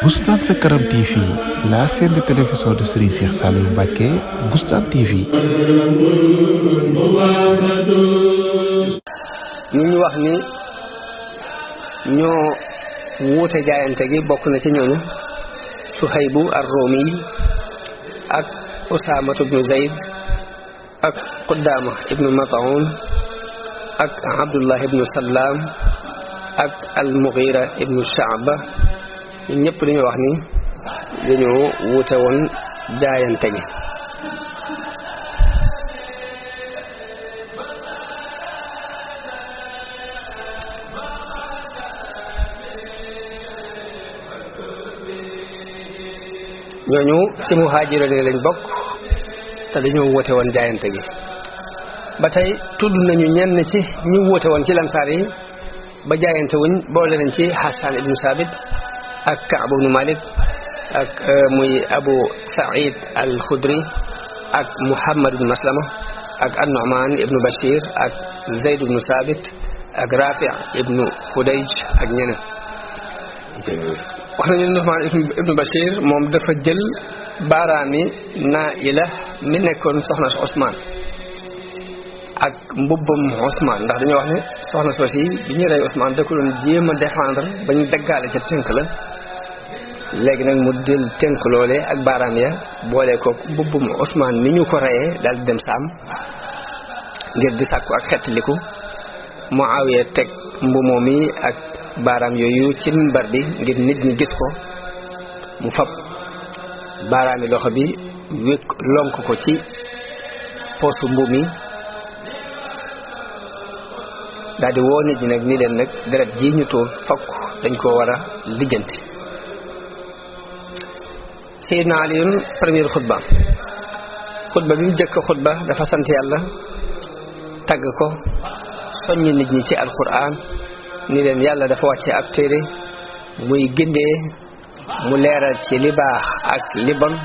Boustan Sa Kanam TV, la chaîne de télévision de Serigne Cheikh Saliou Mbacké, Boustan TV. ñi ñu wax ni ñoo wuute jaayante gi bokk na ci ñooñu Suhaybu ar-Rumi ak Usaama ibnu Zayd ak Qudaama ibnu Mat'un ak Abdullah ibnu Salam ak al-Mughira ibnu Shu'ba ñëpp dañoo wax ni dañoo wuute woon jaayante gi. ñooñu ci muhaajiroon lañ bokk te dañoo wuute woon jaayante gi. ba tey tudd nañu ñenn ci ñu wuute woon ci lansaar yi ba jaayante wuñ boole nañ ci Hassan ibnu Sabit ak Ka'b ibnu Malik ak muy Abu Sa'id al-Khudri ak Muhammad ibnu Maslama ak an-Nu'man ibnu Bashir ak Zayd ibnu Sabit ak Rafi' ibnu Khudayj ak ñeneen. wax nañu Nu'man ibnu Bashir moom dafa jël baaraami Naa'ila mi nekkoon soxna si Usmaan ak mbubbam Usmaan ndax dañoo wax ne soxna soosi bi ñu rey Usmaan da ko doon jéem a défendre ba ñu daggaale ca tënk la léegi nag mu jël tënk loole ak baaraam ya boole ko mbubbam Usmaan mi ñu ko reyee daal di dem saam ngir di sàkku ak xettaliku. Muawiya teg mbumoo mi ak baaraam yooyu ci minbar bi ngir nit ñi gis ko mu fab baaraami loxo bi wékk lonk ko ci poosu mbu mi daal di woo nit ñi nag ni leen nag deret ji ñu tuur fokk dañ koo war a lijjanti. Sayyidina Aliyun premier xutba bi mu jëkk xutba dafa sant yàlla tagg ko soññ nit ñi ci alquran ni leen yàlla dafa wàcce ab téere muy gindee mu leeral ci li baax ak li bon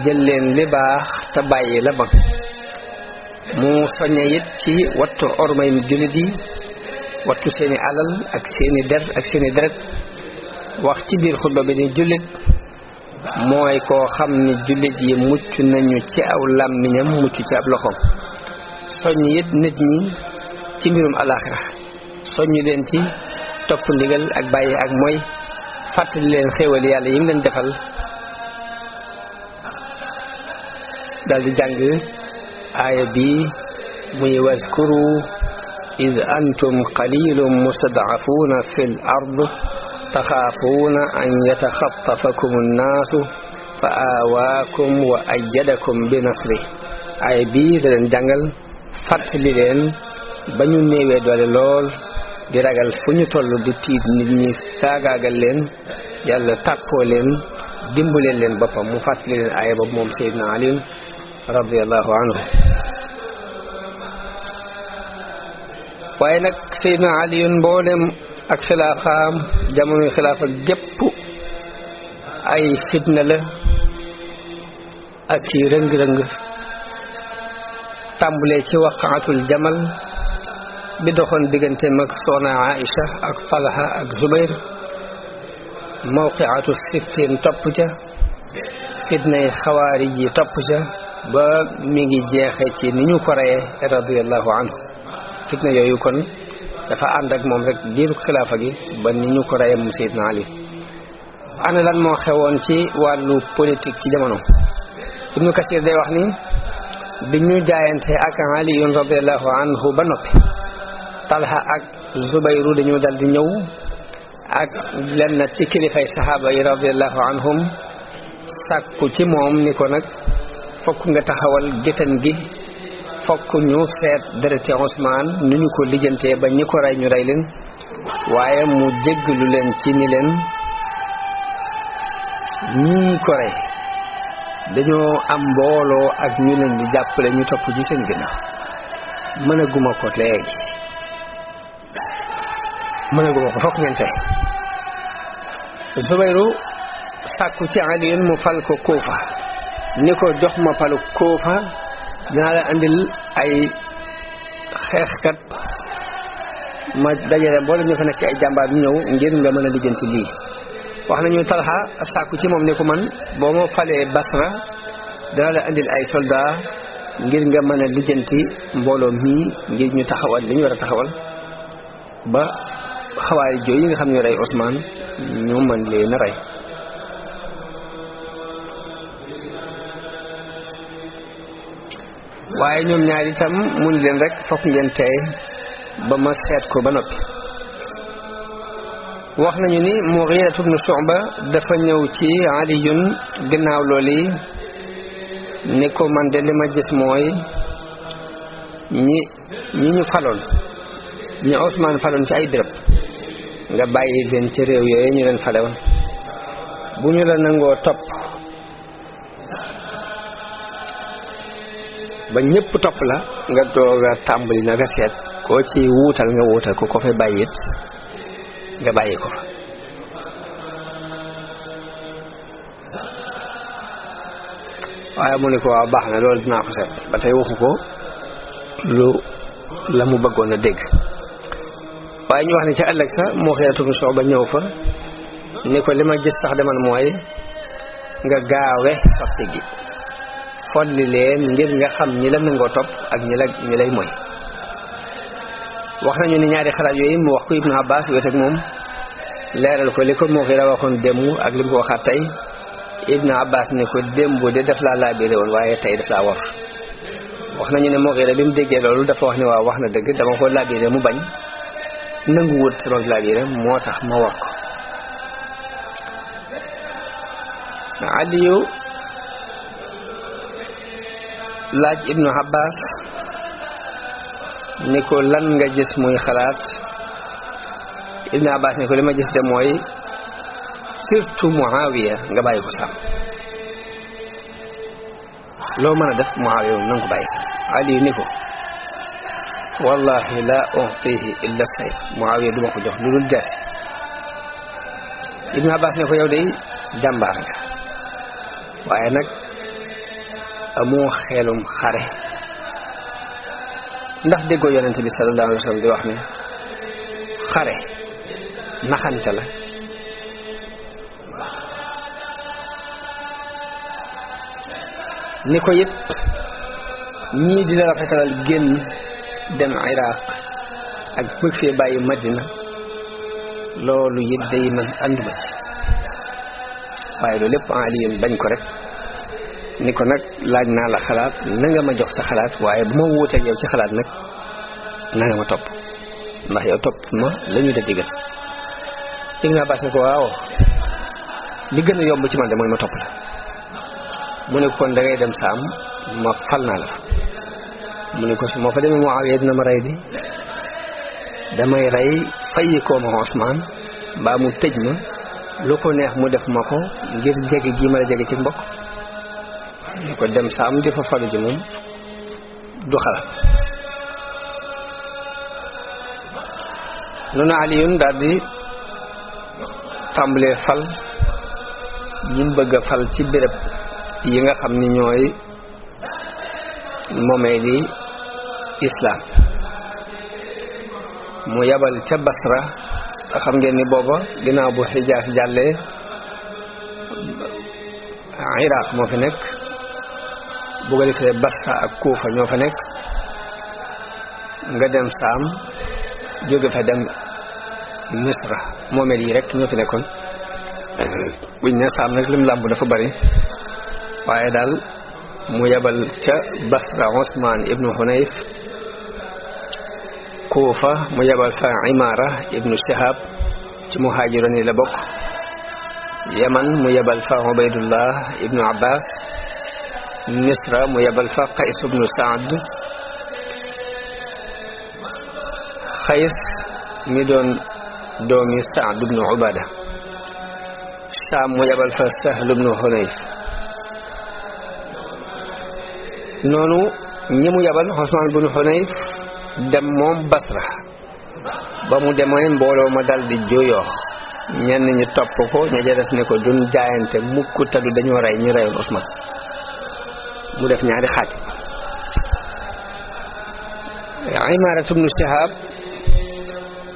jël leen li baax te bàyyi la bon. mu soññe it ci wattu ormay jullit yi wattu seeni alal ak seeni der ak seeni deret wax ci biir xutba bi ni jullit mooy koo xam ni jullit yi mucc nañu ci aw làmmiñam mucc ci ab loxoom. soññ it nit ñi ci mbirum alaaxira soññu leen ci topp ndigal ak bàyyi ak mooy fàttali leen xéewal yàlla yi mu leen defal dal di jàng aaya bi muy waskuru id antum qalilun mustad'afuuna fi l ard taxaafuuna an yataxattafakum annaasu fa aawaakum wa ayyadakum bi nasri. aaya bi da leen jàngal fàttali leen ba ñu néewee doole lool di ragal fu ñu toll di tiit nit ñi faagaagal leen yàlla tàkkoo leen dimbaleen leen boppam mu fàttali leen aaya boobu moom Seydina Ali radiyallahu anhu. waaye nag Seydina Ali mboolem ak xilaafaam jamonoy xilaafa gépp ay fitna la ak ci rëng-rëng tàmbulee ci waqaatul jamal bi doxoon diggante mag soxna Aïcha ak Talha ak Zubayr. mawqiatu Siffin topp ca fitnay xawaarij yi topp ca ba mi ngi jeexe ci ni ñu ko reyee radiyallahu anhu. fitna yooyu kon dafa ànd ak moom rek diiru xilaafa gi ba ni ñu ko reyee moom Seydina Ali. ana lan moo xewoon ci wàllu politique ci jamono. Ibnu Kasir day wax ni bi ñu jaayante ak Ali radiyallahu anhu ba noppi Talha ak Zubayru dañu dal di ñëw ak lenn ci kilifay saxaaba yi radiyallahu anhum sàkku ci moom ni ko nag fokk nga taxawal géttan gi fokk ñu seet dereti Usmaan nu ñu ko lijjantee ba ñi ko rey ñu rey leen waaye mu jéggalu leen ci ni leen ñii ko rey dañoo am mbooloo ak ñu leen di jàppale ñu topp ci seen ginnaaw mënaguma ko léegi fokk ngeen tey. Zubayru sàkku ci Ali mu fal ko Kuufa ni ko jox ma palu Kuufa dinaa la andil ay xeexkat ma dajale mboolem ñu fa nekk ci ay jàmbaar ñu ñëw ngir nga mën a lijjanti lii. wax nañu Talha sàkku ci moom ne ko man boo ma falee Basra dana la indil ay soldat ngir nga mën a lijjanti mbooloo mii ngir ñu taxawal li ñu war a taxawal ba xawaari jooy yi nga xam ne rey Ousmane ñu mën leen a rey. waaye ñoom ñaar itam mu ni leen rek fokk ngeen tey ba ma seet ko ba noppi. wax nañu ni Mughira ibn Shu'ba dafa ñëw ci Aliyun gannaaw loolu yi ni ko man de li ma gis mooy ñi ñu faloon ñi Ousmane faloon ci ay béréb nga bàyyi leen ci réew yooyu ñu leen falewoon bu ñu la nangoo topp ba ñëpp topp la nga doog a tàmbali na nga seet koo ci wuutal nga wuutal ko fay bàyyi it nga bàyyi ko fa. waaye mu ne ko waaw baax na loolu dinaa ko seet ba tey waxu ko lu la mu bëggoon a dégg. waaye ñu wax ne ci ëllëg sa moo xeetu soo ba ñëw fa ni ko li ma gis sax demal mooy nga gaawe sotti gi folli leen ngir nga xam ñi la nangoo topp ak ñi lay moy. wax nañu ni ñaari xalaat yooyu mu wax ko Ibnu Abbas wet ak moom leeral ko li ko moo xira waxoon démb ak li mu ko waxaat tey. Ibnu Abbas ne ko démb de daf laa laabiré woon waaye tey daf laa war. wax nañu ne Mughira bi mu déggee loolu dafa wax ne waaw wax na dëgg dama ko laabiré mu bañ nangu wut sama laabiré moo tax ma war ko. Aliyu laaj Ibnu Abbas ni ko lan nga gis muy xalaat. Ibnu Abbas ne ko li ma gis de mooy surtout Muawiya nga bàyyi ko sàmm loo mën a def Muawiya moom na nga ko bàyyi sàmm. Ali ni ko wallahi la u'tihi illa sayf Muawiya duma ko jox lu dul des. Ibnu Abbas ne ko yow day jàmbaar nga waaye nag amoo xelum xare ndax déggoo yonent bi sallallahu alayhi wa sallam di wax ne xare naxante la ni ko it ñii di la rafetalal génn dem Iraq ak bëgg fee bàyyi Madina loolu it day man ànduma ci waaye loolu lépp Aliyun bañ ko rek ni ko nag laaj naa la xalaat na nga ma jox sa xalaat waaye bu ma wuuteeg yow ci xalaat nag na nga ma topp ndax yow topp ma la ñu da digal. Ibn Abbas ne ko waaw li gën a yomb ci man de mooy ma topp la. mu ne kon da ngay dem Saam ma fal naa la fa. mu ne ko su ma fa demee Muawiya dina ma rey di damay rey fayi koo ma Usmaan mbaa mu tëj ma lu ko neex mu def ma ko ngir jege gi ma la jege ci mbokk. mu ko dem Saam di fa falu ji moom du xalaat. noonu Aliyun daal di tàmbalee fal ñi mu bëgg a fal ci béréb yi nga xam ni ñooy moomee di islam. mu yabal ca Basra te xam ngeen ni booba ginnaaw bu Xijaas jàllee Iraq moo fi nekk bu ko defee Basra ak Kuufa ñoo fa nekk nga dem Saam jóge fa dem Misra moomeel yi rek ñoo fi nekkoon. buñ ne Saam nag lim làmb dafa bari waaye daal mu yebal ca Basra Usmaan ibnu Hunayf. Kuufa mu yebal fa Imaara ibnu Shihab ci muhaajiroon yi la bokk. Yaman mu yebal fa Ubaydullah ibnu Abbas. Misra mu yebal fa Qays ibnu Saad. Qays mi doon doomi Saad ibnu Ubada. Saam mu yebal fa Sahl ibnu Hunayf. noonu ñi mu yebal Usmaan ibnu Hunayf dem moom Basra ba mu demee mbooloo ma dal di juyoo ñenn ñi topp ko ña ca des ne ko duñ jaayante mukk tadu dañoo rey ñu reyoon Usmaan. mu def ñaari xaaj. Imaara ibnu Shihab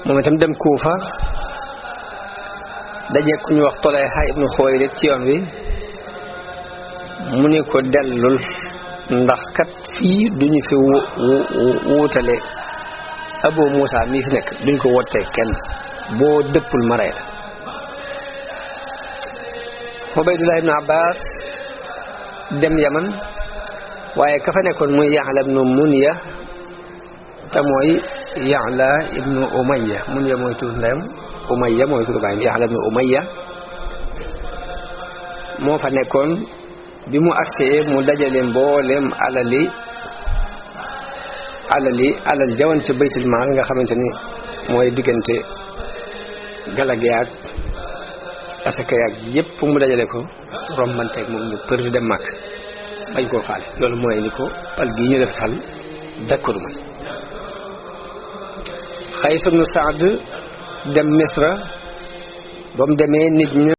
moom itam dem Kuufa daje ku ñu wax Tolayha ibnu Xuwaylid ci yoon wi mu ne ko dellul ndax kat fii duñu fi wuutale Abu Muusa mii fi nekk duñ ko wottee kenn boo dëppul ma rey la. Ubaydullah ibnu Abbas dem Yaman waaye ka fa nekkoon muy Ya'la ibnu Munya te mooy Ya'la ibnu Umayya Munya mooy tur ndeyam Umayya mooy tur baayam Ya'la ibnu Umayya moo fa nekkoon. bi mu agsee mu dajale mboolem alal jawan ci baytul maal nga xamante ni mooy diggante galag yaag asaka yaag yépp mu dajale ko rombanteeg moom ñu për dem màkk bañ koo faale loolu mooy ni ko pal gi ñu def fal d'accord ma Qays ibn Sa'd dem Misra ba mu demee nit ñi